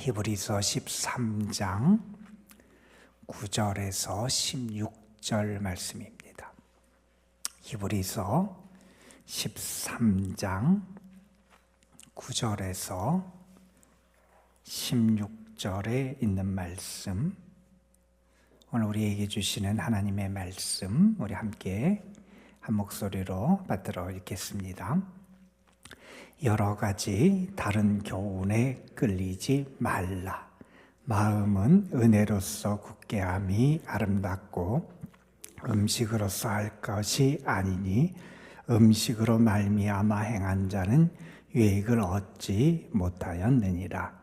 히브리서 13장 9절에서 16절 말씀입니다. 히브리서 13장 9절에서 16절에 있는 말씀, 오늘 우리에게 주시는 하나님의 말씀, 우리 함께 한 목소리로 받들어 읽겠습니다. 여러 가지 다른 교훈에 끌리지 말라. 마음은 은혜로서 굳게 함이 아름답고 음식으로서 할 것이 아니니 음식으로 말미암아 행한 자는 유익을 얻지 못하였느니라.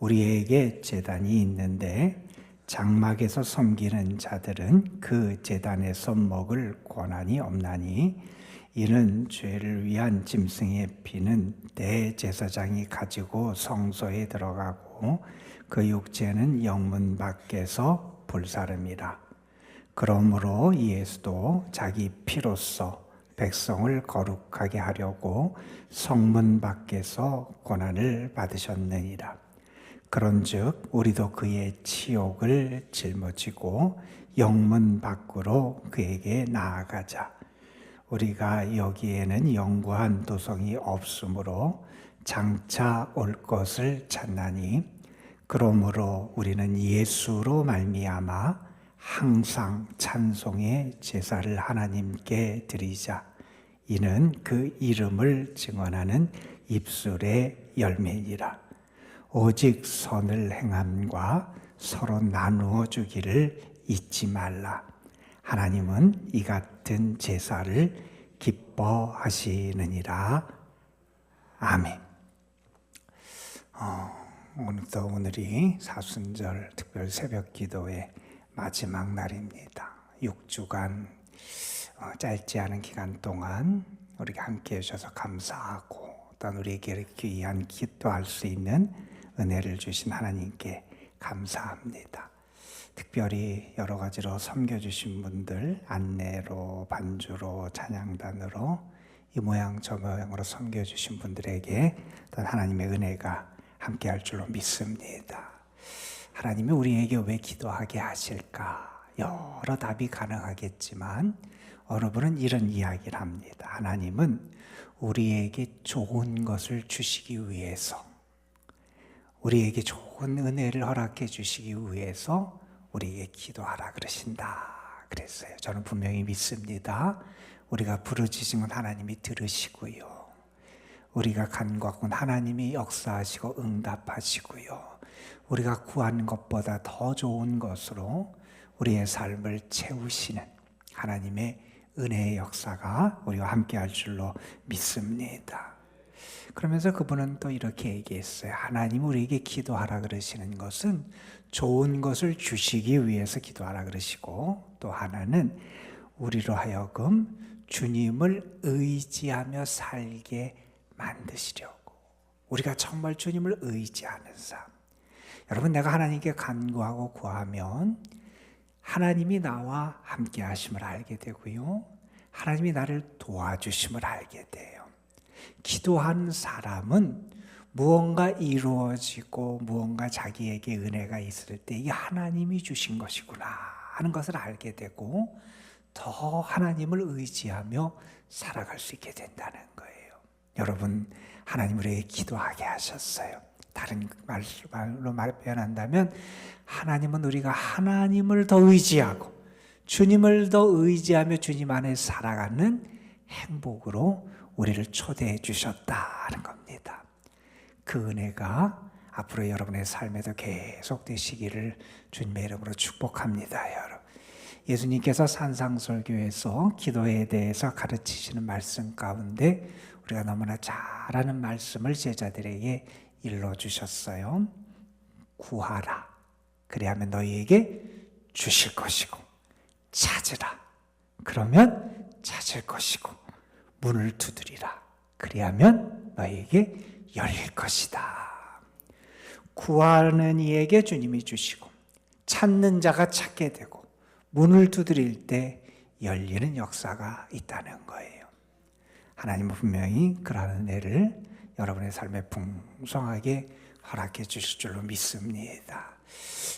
우리에게 제단이 있는데 장막에서 섬기는 자들은 그 제단에서 먹을 권한이 없나니 이는 죄를 위한 짐승의 피는 대제사장이 가지고 성소에 들어가고 그 육체는 영문 밖에서 불사름이라. 그러므로 예수도 자기 피로써 백성을 거룩하게 하려고 성문 밖에서 고난을 받으셨느니라. 그런즉 우리도 그의 치욕을 짊어지고 영문 밖으로 그에게 나아가자. 우리가 여기에는 영구한 도성이 없으므로 장차 올 것을 찾나니 그러므로 우리는 예수로 말미암아 항상 찬송의 제사를 하나님께 드리자. 이는 그 이름을 증언하는 입술의 열매니라. 오직 선을 행함과 서로 나누어 주기를 잊지 말라. 하나님은 이 같은 제사를 기뻐하시느니라. 아멘. 오늘이 사순절 특별 새벽 기도의 마지막 날입니다. 6주간 짧지 않은 기간 동안 우리가 함께 해주셔서 감사하고 또한 우리에게 귀한 기도할 수 있는 은혜를 주신 하나님께 감사합니다. 특별히 여러 가지로 섬겨주신 분들, 안내로, 반주로, 찬양단으로 이 모양 저 모양으로 섬겨주신 분들에게 또한 하나님의 은혜가 함께할 줄로 믿습니다. 하나님이 우리에게 왜 기도하게 하실까? 여러 답이 가능하겠지만 어느 분은 이런 이야기를 합니다. 하나님은 우리에게 좋은 것을 주시기 위해서, 우리에게 좋은 은혜를 허락해 주시기 위해서 우리에게 기도하라 그러신다 그랬어요. 저는 분명히 믿습니다. 우리가 부르짖은 건 하나님이 들으시고요, 우리가 간구한 하나님이 역사하시고 응답하시고요, 우리가 구하는 것보다 더 좋은 것으로 우리의 삶을 채우시는 하나님의 은혜의 역사가 우리와 함께 할 줄로 믿습니다. 그러면서 그분은 또 이렇게 얘기했어요. 하나님 우리에게 기도하라 그러시는 것은 좋은 것을 주시기 위해서 기도하라 그러시고, 또 하나는 우리로 하여금 주님을 의지하며 살게 만드시려고, 우리가 정말 주님을 의지하는 삶. 여러분, 내가 하나님께 간구하고 구하면 하나님이 나와 함께 하심을 알게 되고요, 하나님이 나를 도와주심을 알게 돼요. 기도한 사람은 무언가 이루어지고 무언가 자기에게 은혜가 있을 때 이게 하나님이 주신 것이구나 하는 것을 알게 되고 더 하나님을 의지하며 살아갈 수 있게 된다는 거예요. 여러분, 하나님 우리에게 기도하게 하셨어요. 다른 말로 표현한다면 하나님은 우리가 하나님을 더 의지하고 주님을 더 의지하며 주님 안에 살아가는 행복으로 우리를 초대해 주셨다는 겁니다. 그 은혜가 앞으로 여러분의 삶에도 계속 되시기를 주님의 이름으로 축복합니다. 여러분, 예수님께서 산상설교에서 기도에 대해서 가르치시는 말씀 가운데 우리가 너무나 잘 아는 말씀을 제자들에게 일러주셨어요. 구하라, 그리하면 너희에게 주실 것이고, 찾으라, 그러면 찾을 것이고, 문을 두드리라, 그리하면 너희에게 열릴 것이다. 구하는 이에게 주님이 주시고 찾는 자가 찾게 되고 문을 두드릴 때 열리는 역사가 있다는 거예요. 하나님은 분명히 그러한 은혜를 여러분의 삶에 풍성하게 허락해 주실 줄로 믿습니다.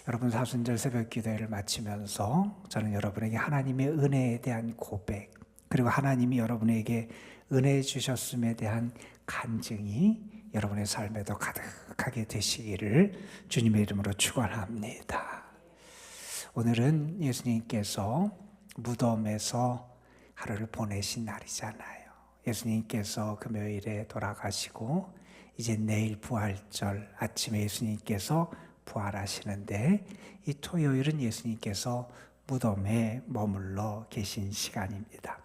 여러분 사순절 새벽 기도회를 마치면서 저는 여러분에게 하나님의 은혜에 대한 고백, 그리고 하나님이 여러분에게 은혜 주셨음에 대한 간증이 여러분의 삶에도 가득하게 되시기를 주님의 이름으로 축원합니다. 오늘은 예수님께서 무덤에서 하루를 보내신 날이잖아요. 예수님께서 금요일에 돌아가시고 이제 내일 부활절 아침에 예수님께서 부활하시는데, 이 토요일은 예수님께서 무덤에 머물러 계신 시간입니다.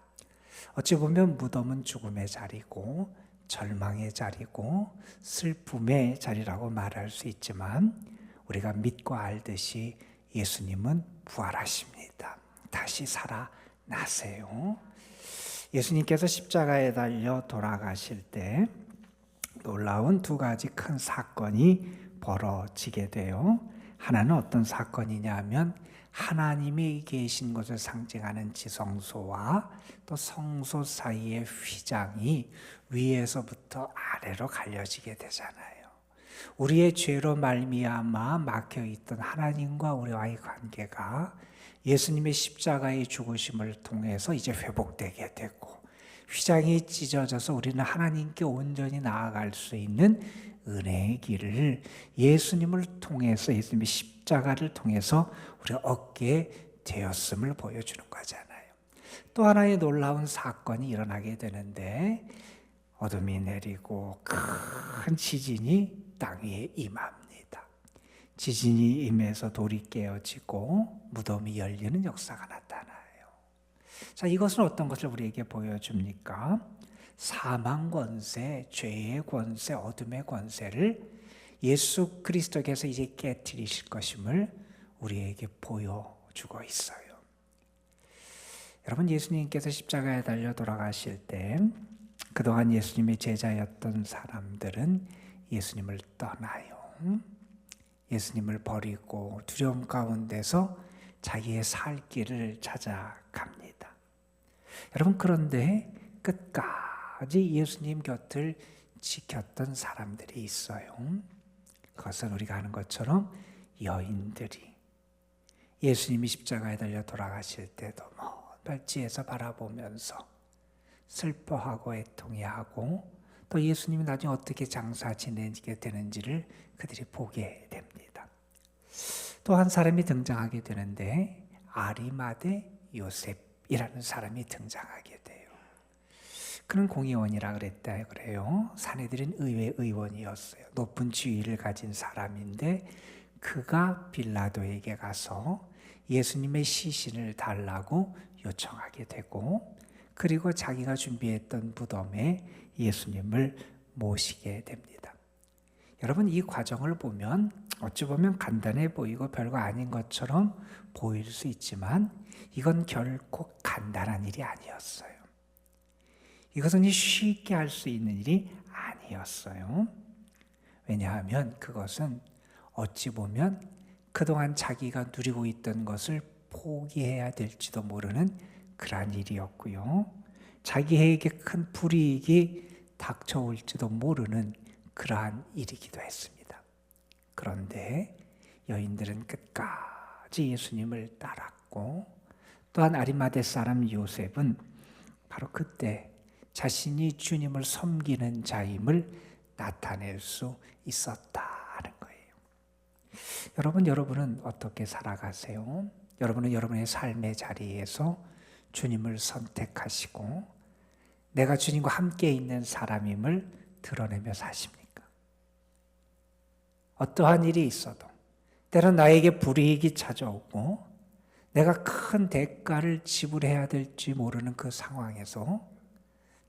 어찌 보면 무덤은 죽음의 자리고 절망의 자리고 슬픔의 자리라고 말할 수 있지만, 우리가 믿고 알듯이 예수님은 부활하십니다. 다시 살아나세요. 예수님께서 십자가에 달려 돌아가실 때 놀라운 두 가지 큰 사건이 벌어지게 돼요. 하나는 어떤 사건이냐 하면, 하나님이 계신 것을 상징하는 지성소와 또 성소 사이의 휘장이 위에서부터 아래로 갈려지게 되잖아요. 우리의 죄로 말미암아 막혀있던 하나님과 우리와의 관계가 예수님의 십자가의 죽으심을 통해서 이제 회복되게 되고, 휘장이 찢어져서 우리는 하나님께 온전히 나아갈 수 있는 은혜의 길을 예수님을 통해서, 예수님의 십자가를 통해서 우리가 얻게 되었음을 보여주는 거잖아요. 또 하나의 놀라운 사건이 일어나게 되는데, 어둠이 내리고 큰 지진이 땅 위에 임합니다. 지진이 임해서 돌이 깨어지고 무덤이 열리는 역사가 나타나요. 자, 이것은 어떤 것을 우리에게 보여줍니까? 사망 권세, 죄의 권세, 어둠의 권세를 예수 그리스도께서 이제 깨트리실 것임을 우리에게 보여주고 있어요. 여러분, 예수님께서 십자가에 달려 돌아가실 때 그동안 예수님의 제자였던 사람들은 예수님을 떠나요. 예수님을 버리고 두려움 가운데서 자기의 살 길을 찾아갑니다. 여러분, 그런데 끝까지 예수님 곁을 지켰던 사람들이 있어요. 그것은 우리가 아는 것처럼 여인들이 예수님이 십자가에 달려 돌아가실 때도 별지에서 바라보면서 슬퍼하고 애통해하고, 또 예수님이 나중에 어떻게 장사 지내게 되는지를 그들이 보게 됩니다. 또 한 사람이 등장하게 되는데, 아리마대 요셉이라는 사람이 등장하게 돼요. 그는 공의원이라 그래요. 사내들인 의회 의원이었어요. 높은 지위를 가진 사람인데, 그가 빌라도에게 가서 예수님의 시신을 달라고 요청하게 되고, 그리고 자기가 준비했던 무덤에 예수님을 모시게 됩니다. 여러분, 이 과정을 보면 어찌 보면 간단해 보이고 별거 아닌 것처럼 보일 수 있지만, 이건 결코 간단한 일이 아니었어요. 이것은 쉽게 할 수 있는 일이 아니었어요. 왜냐하면 그것은 어찌 보면 그동안 자기가 누리고 있던 것을 포기해야 될지도 모르는 그러한 일이었고요. 자기에게 큰 불이익이 닥쳐올지도 모르는 그러한 일이기도 했습니다. 그런데 여인들은 끝까지 예수님을 따랐고, 또한 아리마대 사람 요셉은 바로 그때 자신이 주님을 섬기는 자임을 나타낼 수 있었다는 거예요. 여러분은 어떻게 살아가세요? 여러분은 여러분의 삶의 자리에서 주님을 선택하시고 내가 주님과 함께 있는 사람임을 드러내며 사십니까? 어떠한 일이 있어도, 때론 나에게 불이익이 찾아오고 내가 큰 대가를 지불해야 될지 모르는 그 상황에서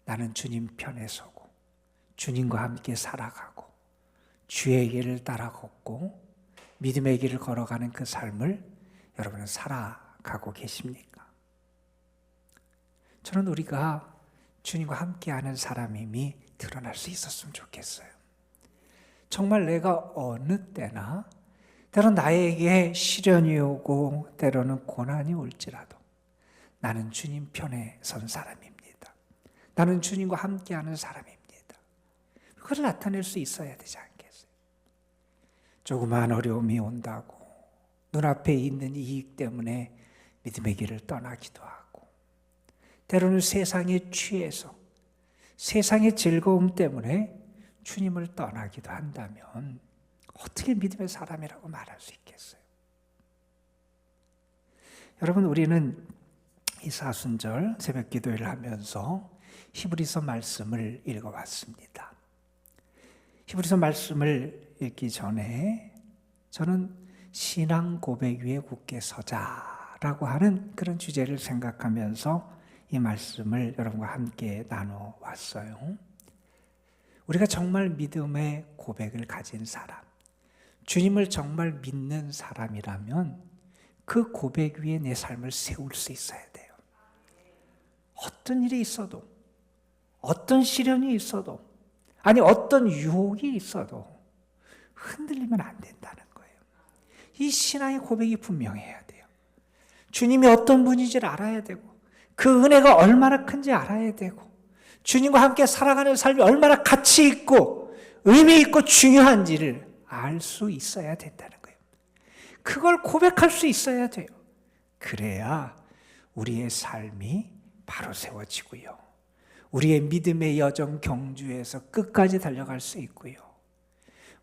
나는 주님 편에 서고 주님과 함께 살아가고 주의 길을 따라 걷고 믿음의 길을 걸어가는 그 삶을 여러분은 살아가고 계십니까? 저는 우리가 주님과 함께하는 사람임이 드러날 수 있었으면 좋겠어요. 정말 내가 어느 때나, 때론 나에게 시련이 오고 때로는 고난이 올지라도 나는 주님 편에 선 사람입니다. 나는 주님과 함께하는 사람입니다. 그걸 나타낼 수 있어야 되지 않겠어요? 조그마한 어려움이 온다고 눈앞에 있는 이익 때문에 믿음의 길을 떠나기도 하고, 때로는 세상에 취해서 세상의 즐거움 때문에 주님을 떠나기도 한다면 어떻게 믿음의 사람이라고 말할 수 있겠어요? 여러분, 우리는 이 사순절 새벽 기도회를 하면서 히브리서 말씀을 읽어봤습니다. 히브리서 말씀을 읽기 전에 저는 신앙 고백 위에 굳게 서자라고 하는 그런 주제를 생각하면서 이 말씀을 여러분과 함께 나눠왔어요. 우리가 정말 믿음의 고백을 가진 사람, 주님을 정말 믿는 사람이라면 그 고백 위에 내 삶을 세울 수 있어야 돼요. 어떤 일이 있어도, 어떤 시련이 있어도, 아니 어떤 유혹이 있어도 흔들리면 안 된다는 거예요. 이 신앙의 고백이 분명해야 돼요. 주님이 어떤 분인지를 알아야 되고, 그 은혜가 얼마나 큰지 알아야 되고, 주님과 함께 살아가는 삶이 얼마나 가치 있고 의미 있고 중요한지를 알 수 있어야 된다는 거예요. 그걸 고백할 수 있어야 돼요. 그래야 우리의 삶이 바로 세워지고요, 우리의 믿음의 여정 경주에서 끝까지 달려갈 수 있고요,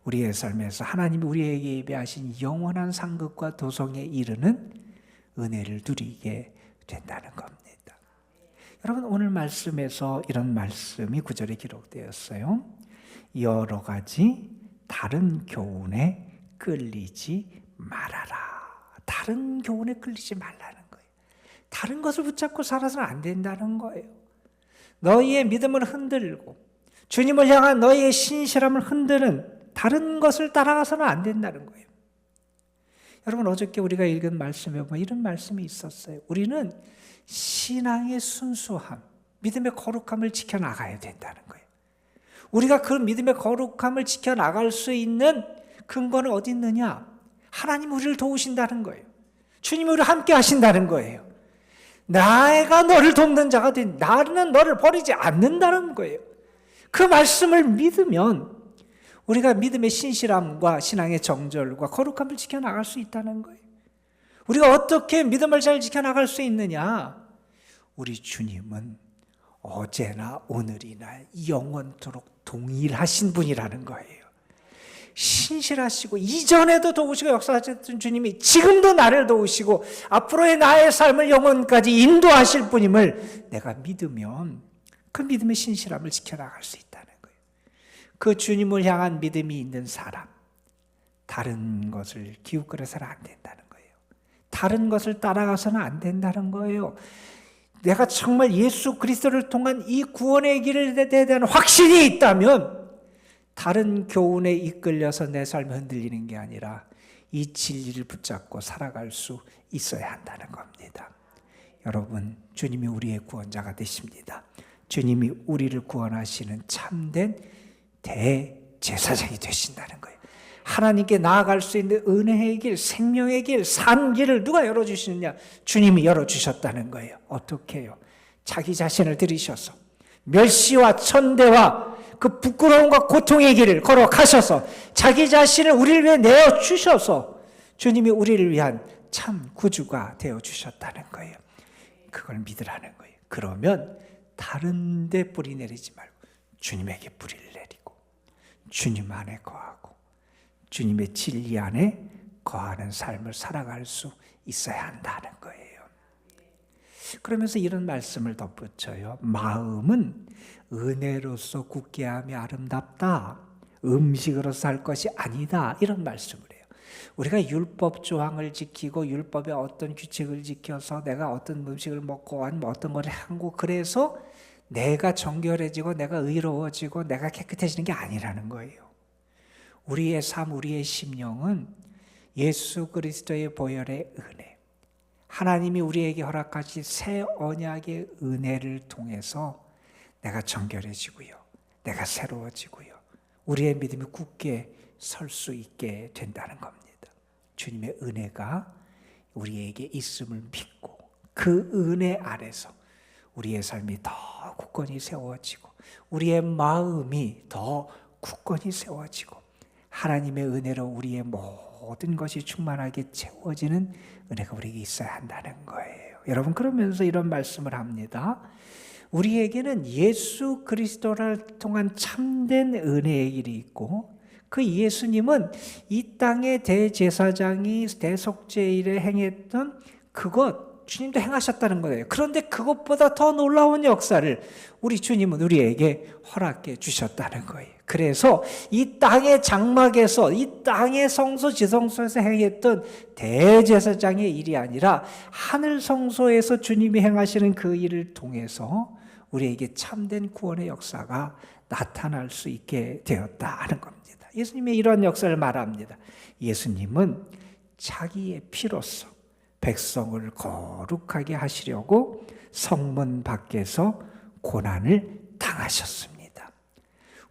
우리의 삶에서 하나님이 우리에게 예배하신 영원한 상급과 도성에 이르는 은혜를 누리게 된다는 겁니다. 여러분, 오늘 말씀에서 이런 말씀이 9절에 기록되었어요. 여러 가지 다른 교훈에 끌리지 말아라. 다른 교훈에 끌리지 말라는 거예요. 다른 것을 붙잡고 살아서는 안 된다는 거예요. 너희의 믿음을 흔들고 주님을 향한 너희의 신실함을 흔드는 다른 것을 따라가서는 안 된다는 거예요. 여러분, 어저께 우리가 읽은 말씀에 보면 이런 말씀이 있었어요. 우리는 신앙의 순수함, 믿음의 거룩함을 지켜나가야 된다는 거예요. 우리가 그 믿음의 거룩함을 지켜나갈 수 있는 근거는 어디 있느냐? 하나님 우리를 도우신다는 거예요. 주님이 우리와 함께 하신다는 거예요. 내가 너를 돕는 자가 된, 나는 너를 버리지 않는다는 거예요. 그 말씀을 믿으면 우리가 믿음의 신실함과 신앙의 정절과 거룩함을 지켜나갈 수 있다는 거예요. 우리가 어떻게 믿음을 잘 지켜나갈 수 있느냐? 우리 주님은 어제나 오늘이나 영원토록 동일하신 분이라는 거예요. 신실하시고 이전에도 도우시고 역사하셨던 주님이 지금도 나를 도우시고 앞으로의 나의 삶을 영원까지 인도하실 분임을 내가 믿으면 그 믿음의 신실함을 지켜나갈 수 있다는 거예요. 그 주님을 향한 믿음이 있는 사람, 다른 것을 기웃거려서는 안 된다는 거예요. 다른 것을 따라가서는 안 된다는 거예요. 내가 정말 예수 그리스도를 통한 이 구원의 길에 대한 확신이 있다면 다른 교훈에 이끌려서 내 삶이 흔들리는 게 아니라 이 진리를 붙잡고 살아갈 수 있어야 한다는 겁니다. 여러분, 주님이 우리의 구원자가 되십니다. 주님이 우리를 구원하시는 참된 대제사장이 되신다는 거예요. 하나님께 나아갈 수 있는 은혜의 길, 생명의 길, 산 길을 누가 열어주시느냐? 주님이 열어주셨다는 거예요. 어떻게 해요? 자기 자신을 들이셔서 멸시와 천대와 그 부끄러움과 고통의 길을 걸어가셔서 자기 자신을 우리를 위해 내어주셔서 주님이 우리를 위한 참 구주가 되어주셨다는 거예요. 그걸 믿으라는 거예요. 그러면 다른 데 뿌리 내리지 말고 주님에게 뿌리를 내리고 주님 안에 거하고 주님의 진리 안에 거하는 삶을 살아갈 수 있어야 한다는 거예요. 그러면서 이런 말씀을 덧붙여요. 마음은 은혜로서 굳게 하며 아름답다. 음식으로서 할 것이 아니다. 이런 말씀을 해요. 우리가 율법 조항을 지키고 율법의 어떤 규칙을 지켜서 내가 어떤 음식을 먹고 아니면 어떤 걸 하고 그래서 내가 정결해지고 내가 의로워지고 내가 깨끗해지는 게 아니라는 거예요. 우리의 삶, 우리의 심령은 예수 그리스도의 보혈의 은혜, 하나님이 우리에게 허락하신 새 언약의 은혜를 통해서 내가 정결해지고요, 내가 새로워지고요, 우리의 믿음이 굳게 설 수 있게 된다는 겁니다. 주님의 은혜가 우리에게 있음을 믿고 그 은혜 아래서 우리의 삶이 더 굳건히 세워지고 우리의 마음이 더 굳건히 세워지고 하나님의 은혜로 우리의 모든 것이 충만하게 채워지는 은혜가 우리에게 있어야 한다는 거예요. 여러분, 그러면서 이런 말씀을 합니다. 우리에게는 예수 그리스도를 통한 참된 은혜의 길이 있고, 그 예수님은 이 땅의 대제사장이 대속죄일에 행했던 그것, 주님도 행하셨다는 거예요. 그런데 그것보다 더 놀라운 역사를 우리 주님은 우리에게 허락해 주셨다는 거예요. 그래서 이 땅의 장막에서, 이 땅의 성소 지성소에서 행했던 대제사장의 일이 아니라 하늘 성소에서 주님이 행하시는 그 일을 통해서 우리에게 참된 구원의 역사가 나타날 수 있게 되었다는 겁니다. 예수님의 이런 역사를 말합니다. 예수님은 자기의 피로써 백성을 거룩하게 하시려고 성문 밖에서 고난을 당하셨습니다.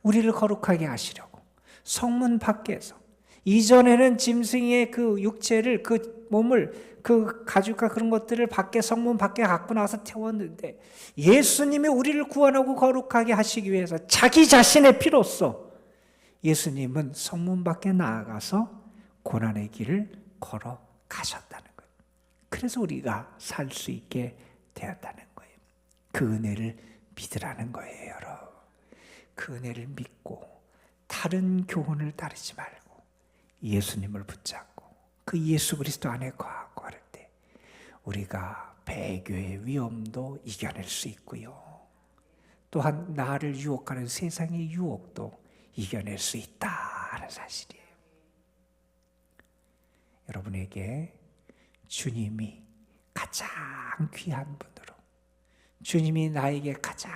우리를 거룩하게 하시려고 성문 밖에서, 이전에는 짐승의 그 육체를, 그 몸을, 그 가죽과 그런 것들을 밖에, 성문 밖에 갖고 나와서 태웠는데, 예수님이 우리를 구원하고 거룩하게 하시기 위해서 자기 자신의 피로써 예수님은 성문 밖에 나아가서 고난의 길을 걸어가셨다는 거예요. 그래서 우리가 살 수 있게 되었다는 거예요. 그 은혜를 믿으라는 거예요, 여러분. 그 은혜를 믿고 다른 교훈을 따르지 말고 예수님을 붙잡고 그 예수 그리스도 안에 거하고 할 때 우리가 배교의 위험도 이겨낼 수 있고요. 또한 나를 유혹하는 세상의 유혹도 이겨낼 수 있다는 사실이에요. 여러분에게 주님이 가장 귀한 분으로, 주님이 나에게 가장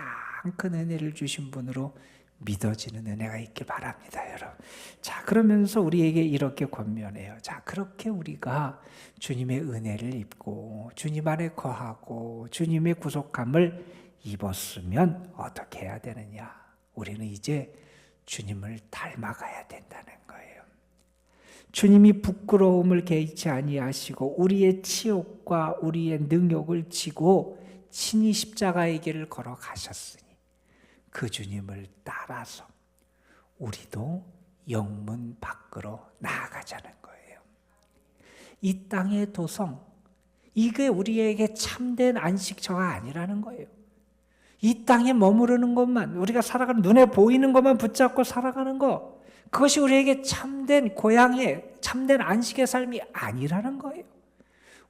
큰 은혜를 주신 분으로 믿어지는 은혜가 있길 바랍니다, 여러분. 자, 그러면서 우리에게 이렇게 권면해요. 자, 그렇게 우리가 주님의 은혜를 입고 주님 안에 거하고 주님의 구속함을 입었으면 어떻게 해야 되느냐? 우리는 이제 주님을 닮아가야 된다는 거예요. 주님이 부끄러움을 개의치 아니하시고 우리의 치욕과 우리의 능욕을 지고 친히 십자가의 길을 걸어가셨으니 그 주님을 따라서 우리도 영문 밖으로 나아가자는 거예요. 이 땅의 도성, 이게 우리에게 참된 안식처가 아니라는 거예요. 이 땅에 머무르는 것만, 우리가 살아가는, 눈에 보이는 것만 붙잡고 살아가는 것, 그것이 우리에게 참된 고향의, 참된 안식의 삶이 아니라는 거예요.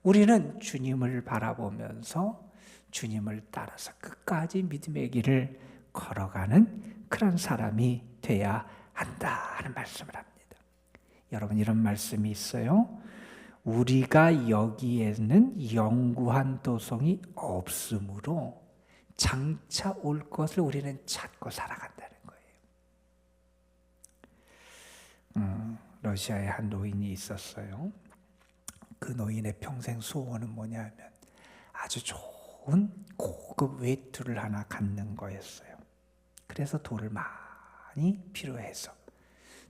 우리는 주님을 바라보면서 주님을 따라서 끝까지 믿음의 길을 걸어가는 그런 사람이 돼야 한다는 말씀을 합니다. 여러분, 이런 말씀이 있어요. 우리가 여기에는 영구한 도성이 없으므로 장차 올 것을 우리는 찾고 살아간다는 거예요. 러시아에 한 노인이 있었어요. 그 노인의 평생 소원은 뭐냐면 아주 좋은 고급 외투를 하나 갖는 거였어요. 그래서 돈을 많이 필요해서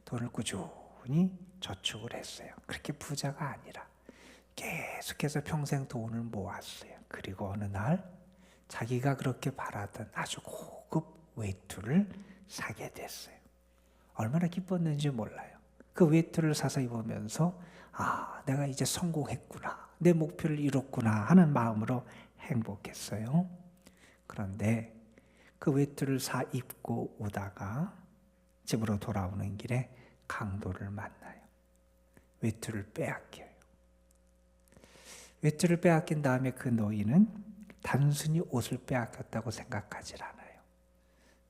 돈을 꾸준히 저축을 했어요. 그렇게 부자가 아니라 계속해서 평생 돈을 모았어요. 그리고 어느 날 자기가 그렇게 바라던 아주 고급 외투를 사게 됐어요. 얼마나 기뻤는지 몰라요. 그 외투를 사서 입으면서 내가 이제 성공했구나, 내 목표를 이뤘구나 하는 마음으로 행복했어요. 그런데 그 외투를 사 입고 오다가 집으로 돌아오는 길에 강도를 만나요. 외투를 빼앗겨요. 외투를 빼앗긴 다음에 그 노인은 단순히 옷을 빼앗겼다고 생각하지 않아요.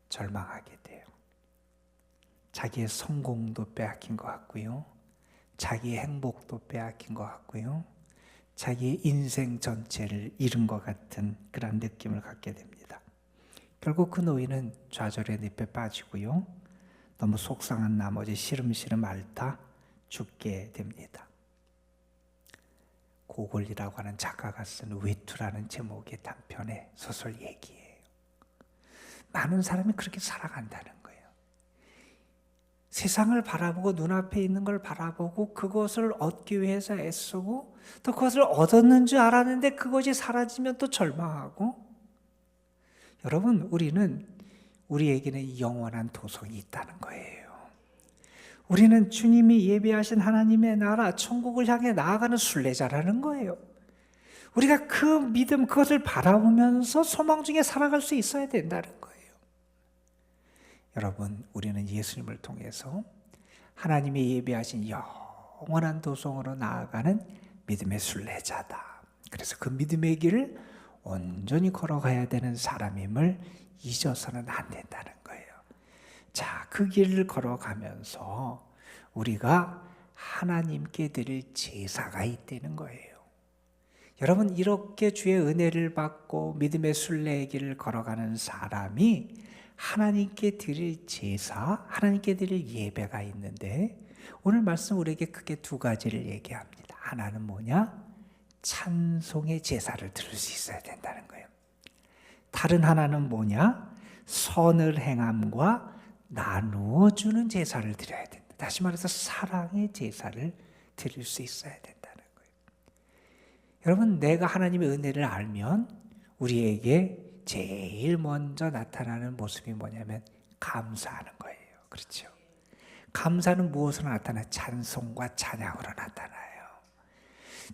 절망하게 돼요. 자기의 성공도 빼앗긴 것 같고요. 자기의 행복도 빼앗긴 것 같고요. 자기의 인생 전체를 잃은 것 같은 그런 느낌을 갖게 됩니다. 결국 그 노인은 좌절의 늪에 빠지고요. 너무 속상한 나머지 시름시름 앓다 죽게 됩니다. 고골이라고 하는 작가가 쓴 외투라는 제목의 단편의 소설 얘기예요. 많은 사람이 그렇게 살아간다는 거예요. 세상을 바라보고 눈앞에 있는 걸 바라보고 그것을 얻기 위해서 애쓰고 또 그것을 얻었는 줄 알았는데 그것이 사라지면 또 절망하고. 여러분, 우리에게는 영원한 도성이 있다는 거예요. 우리는 주님이 예비하신 하나님의 나라, 천국을 향해 나아가는 순례자라는 거예요. 우리가 그 믿음, 그것을 바라보면서 소망 중에 살아갈 수 있어야 된다는 거예요. 여러분, 우리는 예수님을 통해서 하나님이 예비하신 영원한 도성으로 나아가는 믿음의 순례자다. 그래서 그 믿음의 길을 온전히 걸어가야 되는 사람임을 잊어서는 안 된다는 거예요. 자, 그 길을 걸어가면서 우리가 하나님께 드릴 제사가 있다는 거예요. 여러분, 이렇게 주의 은혜를 받고 믿음의 순례의 길을 걸어가는 사람이 하나님께 드릴 제사, 하나님께 드릴 예배가 있는데, 오늘 말씀 우리에게 크게 두 가지를 얘기합니다. 하나는 뭐냐? 찬송의 제사를 드릴 수 있어야 된다는 거예요. 다른 하나는 뭐냐? 선을 행함과 나누어 주는 제사를 드려야 된다. 다시 말해서 사랑의 제사를 드릴 수 있어야 된다는 거예요. 여러분, 내가 하나님의 은혜를 알면 우리에게 제일 먼저 나타나는 모습이 뭐냐면 감사하는 거예요. 그렇죠? 감사는 무엇으로 나타나요? 찬송과 찬양으로 나타나요.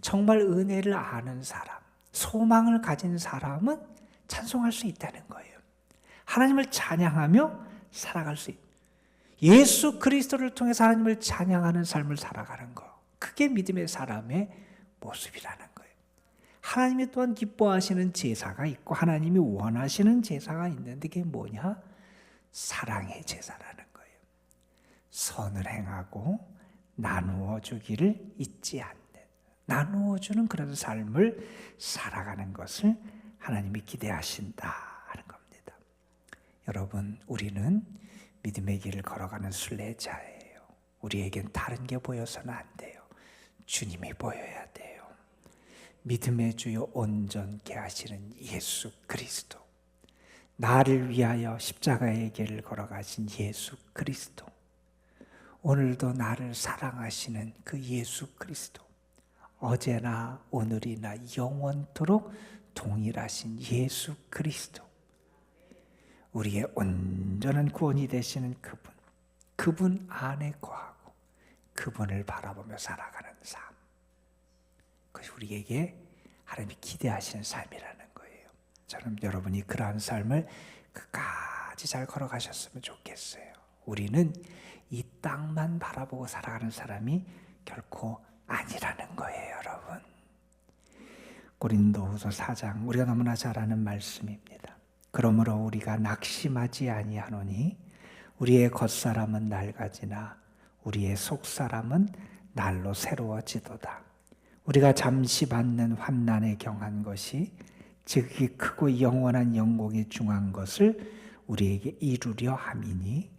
정말 은혜를 아는 사람, 소망을 가진 사람은 찬송할 수 있다는 거예요. 하나님을 찬양하며 살아갈 수 있다. 예수 그리스도를 통해서 하나님을 찬양하는 삶을 살아가는 거, 그게 믿음의 사람의 모습이라는 거예요. 하나님이 또한 기뻐하시는 제사가 있고 하나님이 원하시는 제사가 있는데, 그게 뭐냐? 사랑의 제사라는 거예요. 선을 행하고 나누어 주기를 잊지 않는, 나누어 주는 그런 삶을 살아가는 것을 하나님이 기대하신다 하는 겁니다. 여러분, 우리는 믿음의 길을 걸어가는 순례자예요. 우리에겐 다른 게 보여서는 안 돼요. 주님이 보여야 돼요. 믿음의 주요 온전케 하시는 예수 그리스도, 나를 위하여 십자가의 길을 걸어가신 예수 그리스도, 오늘도 나를 사랑하시는 그 예수 그리스도, 어제나 오늘이나 영원토록 동일하신 예수 그리스도, 우리의 온전한 구원이 되시는 그분, 그분 안에 거하고 그분을 바라보며 살아가는 삶, 그것이 우리에게 하나님이 기대하시는 삶이라는 거예요. 저는 여러분이 그러한 삶을 끝까지 잘 걸어가셨으면 좋겠어요. 우리는 이 땅만 바라보고 살아가는 사람이 결코 아니라는 거예요, 여러분. 고린도후서 4장, 우리가 너무나 잘 아는 말씀입니다. 그러므로 우리가 낙심하지 아니하노니 우리의 겉사람은 낡아지나 우리의 속사람은 날로 새로워지도다. 우리가 잠시 받는 환난에 경한 것이 지극히 크고 영원한 영광에 중한 것을 우리에게 이루려 함이니,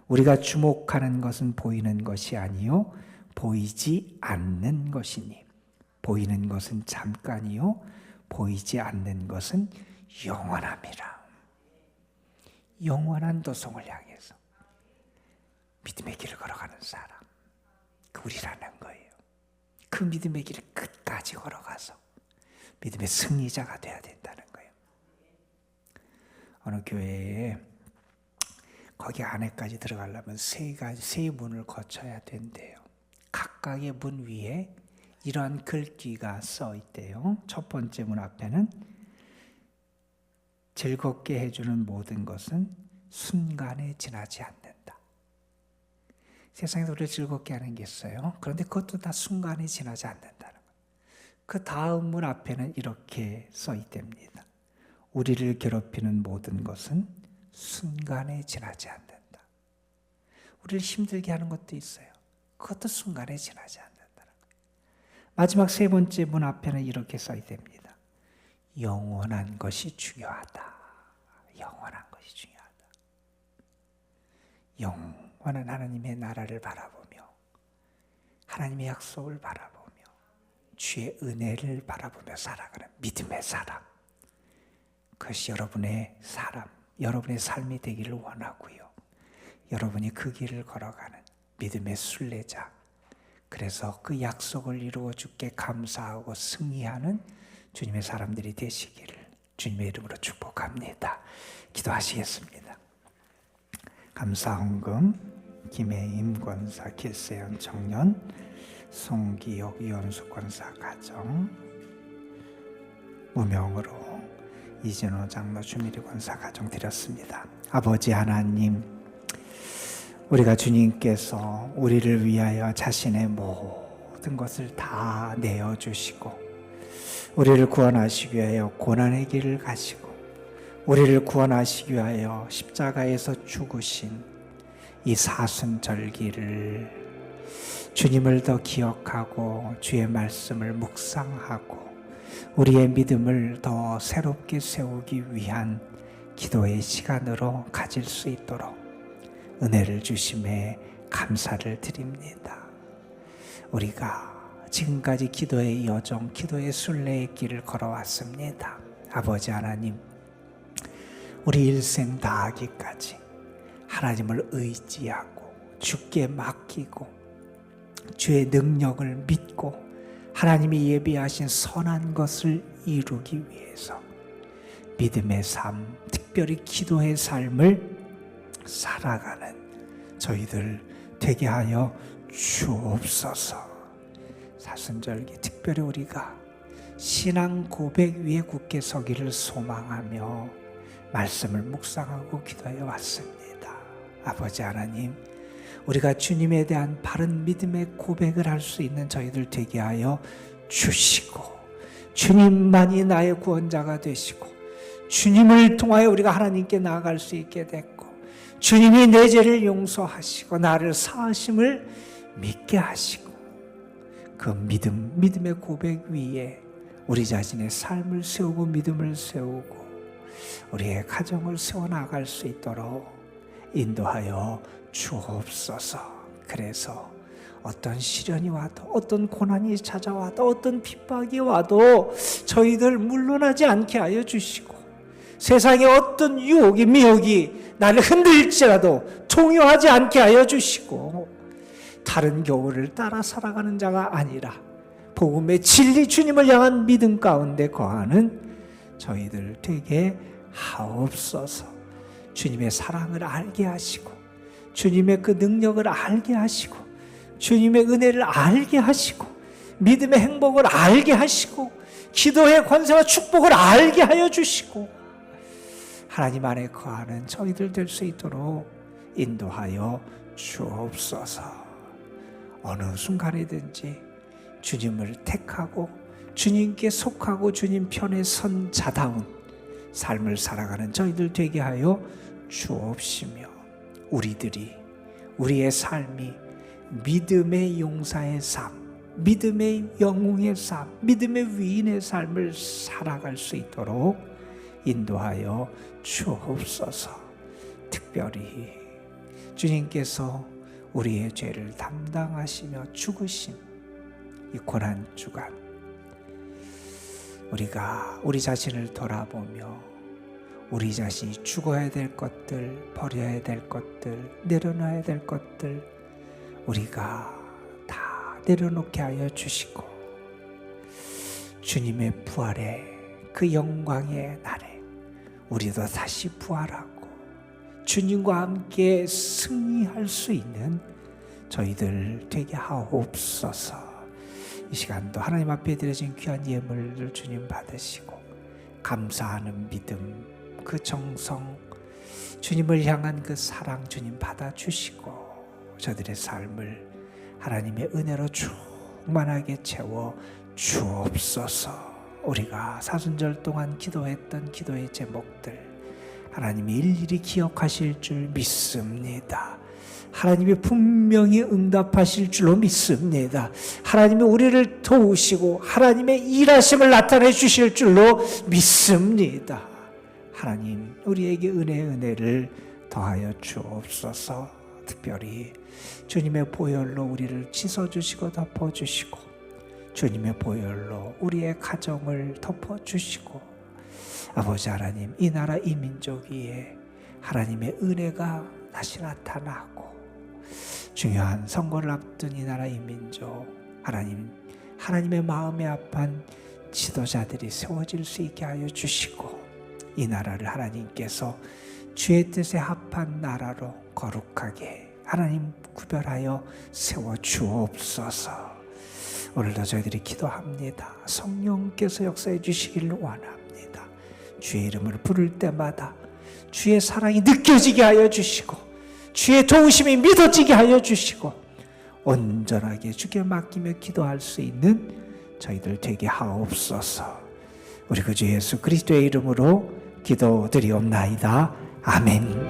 우리가 주목하는 것은 보이는 것이 아니요 보이지 않는 것이니, 보이는 것은 잠깐이요 보이지 않는 것은 영원함이라. 영원한 도성을 향해서 믿음의 길을 걸어가는 사람, 그 우리라는 거예요. 그 믿음의 길을 끝까지 걸어가서 믿음의 승리자가 돼야 된다는 거예요. 어느 교회에 거기 안에까지 들어가려면 세 문을 거쳐야 된대요. 각각의 문 위에 이러한 글귀가 써 있대요. 첫 번째 문 앞에는 즐겁게 해주는 모든 것은 순간에 지나지 않는다. 세상에서 우리를 즐겁게 하는 게 있어요. 그런데 그것도 다 순간에 지나지 않는다는 거예요. 그 다음 문 앞에는 이렇게 써 있답니다. 우리를 괴롭히는 모든 것은 순간에 지나지 않는다. 우리를 힘들게 하는 것도 있어요. 그것도 순간에 지나지 않는다는 거예요. 마지막 세 번째 문 앞에는 이렇게 써 있답니다. 영원한 것이 중요하다. 영원한 것이 중요하다. 영원한 하나님의 나라를 바라보며, 하나님의 약속을 바라보며, 주의 은혜를 바라보며 살아가는 믿음의 사람, 그것이 여러분의 사람, 여러분의 삶이 되기를 원하고요. 여러분이 그 길을 걸어가는 믿음의 순례자, 그래서 그 약속을 이루어 주께 감사하고 승리하는 주님의 사람들이 되시기를 주님의 이름으로 축복합니다. 기도하시겠습니다. 감사 헌금 김혜임 권사, 길세연 청년, 송기옥 이원수 권사 가정, 무명으로 이진호 장로 주미리 권사 가정 드렸습니다. 아버지 하나님, 우리가 주님께서 우리를 위하여 자신의 모든 것을 다 내어주시고 우리를 구원하시기 위하여 고난의 길을 가시고 우리를 구원하시기 위하여 십자가에서 죽으신 이 사순절기를 주님을 더 기억하고 주의 말씀을 묵상하고 우리의 믿음을 더 새롭게 세우기 위한 기도의 시간으로 가질 수 있도록 은혜를 주심에 감사를 드립니다. 우리가 지금까지 기도의 여정, 기도의 순례의 길을 걸어왔습니다. 아버지 하나님, 우리 일생 다하기까지 하나님을 의지하고 주께 맡기고 주의 능력을 믿고 하나님이 예비하신 선한 것을 이루기 위해서 믿음의 삶, 특별히 기도의 삶을 살아가는 저희들 되게 하여 주옵소서. 사순절기 특별히 우리가 신앙 고백 위에 굳게 서기를 소망하며 말씀을 묵상하고 기도해 왔습니다. 아버지 하나님, 우리가 주님에 대한 바른 믿음의 고백을 할 수 있는 저희들 되게 하여 주시고 주님만이 나의 구원자가 되시고 주님을 통하여 우리가 하나님께 나아갈 수 있게 됐고 주님이 내 죄를 용서하시고 나를 사하심을 믿게 하시고 그 믿음의 고백 위에 우리 자신의 삶을 세우고 믿음을 세우고 우리의 가정을 세워나갈 수 있도록 인도하여 주옵소서. 그래서 어떤 시련이 와도 어떤 고난이 찾아와도 어떤 핍박이 와도 저희들 물러나지 않게 하여 주시고 세상의 어떤 유혹이 미혹이 나를 흔들지라도 동요하지 않게 하여 주시고 다른 교훈을 따라 살아가는 자가 아니라 복음의 진리 주님을 향한 믿음 가운데 거하는 저희들 되게 하옵소서. 주님의 사랑을 알게 하시고 주님의 그 능력을 알게 하시고 주님의 은혜를 알게 하시고 믿음의 행복을 알게 하시고 기도의 권세와 축복을 알게 하여 주시고 하나님 안에 거하는 저희들 될 수 있도록 인도하여 주옵소서. 어느 순간이든지 주님을 택하고 주님께 속하고 주님 편에 선 자다운 삶을 살아가는 저희들 되게 하여 주옵시며 우리의 삶이 믿음의 용사의 삶, 믿음의 영웅의 삶, 믿음의 위인의 삶을 살아갈 수 있도록 인도하여 주옵소서. 특별히 주님께서 우리의 죄를 담당하시며 죽으신 이 고난주간 우리가 우리 자신을 돌아보며 우리 자신이 죽어야 될 것들, 버려야 될 것들, 내려놔야 될 것들 우리가 다 내려놓게 하여 주시고 주님의 부활의 그 영광의 날에 우리도 다시 부활하고 주님과 함께 승리할 수 있는 저희들 되게 하옵소서. 이 시간도 하나님 앞에 드려진 귀한 예물을 주님 받으시고 감사하는 믿음, 그 정성, 주님을 향한 그 사랑 주님 받아주시고 저들의 삶을 하나님의 은혜로 충만하게 채워 주옵소서. 우리가 사순절 동안 기도했던 기도의 제목들 하나님이 일일이 기억하실 줄 믿습니다. 하나님이 분명히 응답하실 줄로 믿습니다. 하나님이 우리를 도우시고 하나님의 일하심을 나타내 주실 줄로 믿습니다. 하나님, 우리에게 은혜를 더하여 주옵소서. 특별히 주님의 보혈로 우리를 씻어주시고 덮어주시고 주님의 보혈로 우리의 가정을 덮어주시고 아버지 하나님, 이 나라 이 민족 위에 하나님의 은혜가 다시 나타나고 중요한 선거를 앞둔 이 나라 이 민족 하나님의 마음에 합한 지도자들이 세워질 수 있게 하여 주시고 이 나라를 하나님께서 주의 뜻에 합한 나라로 거룩하게 하나님 구별하여 세워주옵소서. 오늘도 저희들이 기도합니다. 성령께서 역사해 주시기를 원합니다. 주의 이름을 부를 때마다 주의 사랑이 느껴지게 하여 주시고 주의 도우심이 믿어지게 하여 주시고 온전하게 주께 맡기며 기도할 수 있는 저희들 되게 하옵소서. 우리 그 주 예수 그리스도의 이름으로 기도드리옵나이다. 아멘.